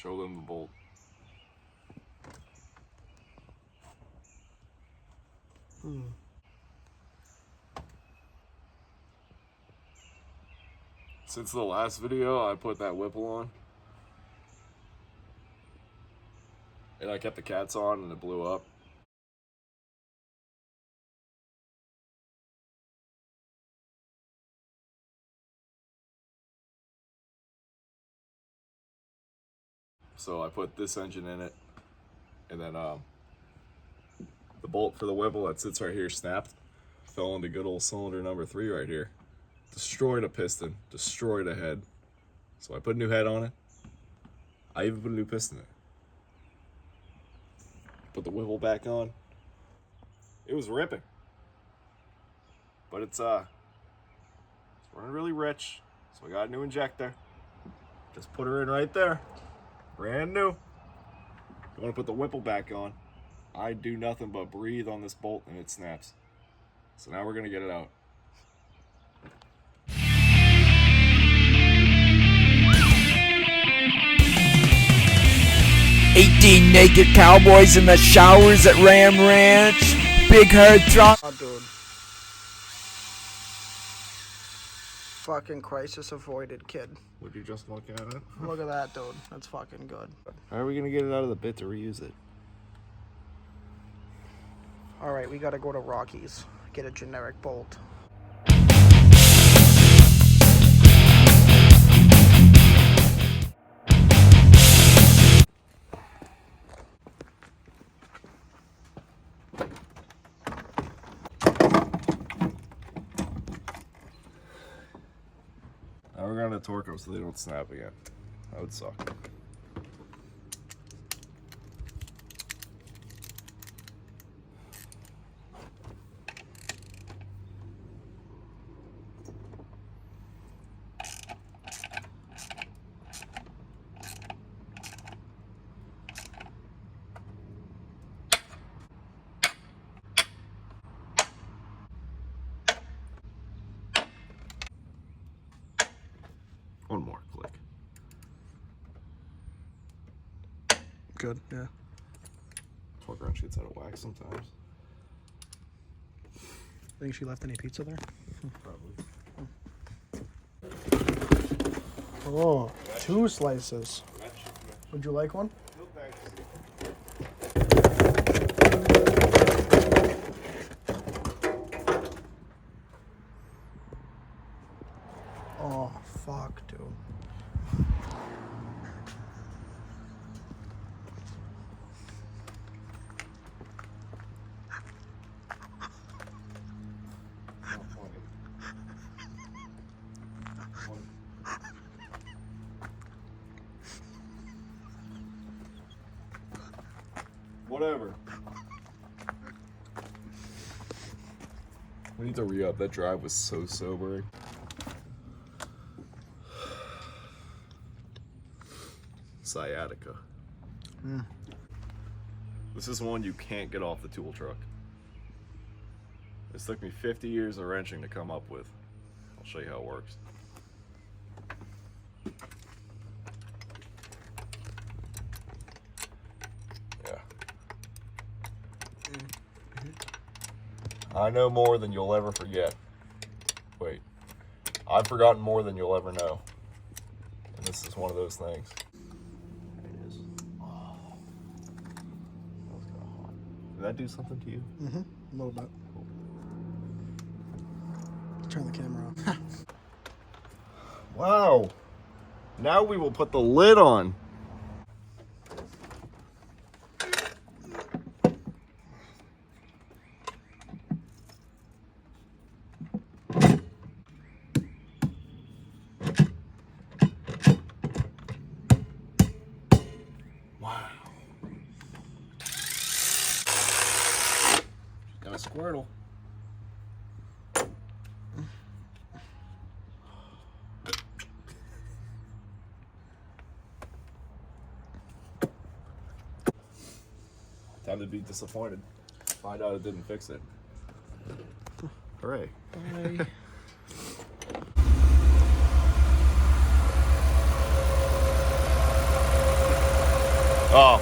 Show them the bolt. Since the last video, I put that Whipple on. And I kept the cats on and it blew up. So I put this engine in it, and then the bolt for the Whipple that sits right here snapped, fell into good old cylinder number 3 right here. Destroyed a piston, destroyed a head. So I put a new head on it. I even put a new piston in it. Put the Whipple back on. It was ripping. But it's running really rich, so I got a new injector. Just put her in right there. Brand new. You want to put the Whipple back on. I do nothing but breathe on this bolt and it snaps. So now we're going to get it out. "18 naked cowboys in the showers at Ram Ranch. Big herd throng." Oh, dude. Fucking crisis avoided, kid. Would you just look at it? Look at that, dude. That's fucking good. How are we going to get it out of the bit to reuse it? Alright, we gotta go to Rocky's. Get a generic bolt. Now we're going to torque them so they don't snap again. That would suck. One more click. Good, yeah. Torque wrench gets out of whack sometimes. Think she left any pizza there? Probably. Oh, 2 slices. Would you like one? No thanks. Oh, fuck, dude. Whatever. We need to re-up. That drive was so sobering. Sciatica. This is one you can't get off the tool truck. This took me 50 years of wrenching to come up with. I'll show you how it works. Yeah. I know more than you'll ever forget. Wait. I've forgotten more than you'll ever know. And this is one of those things. Did that do something to you? Mm-hmm. A little bit. Cool. Turn the camera on. Wow. Now we will put the lid on. Wow. Got a Squirtle. Time to be disappointed. Find out it didn't fix it. Hooray. Bye. Oh.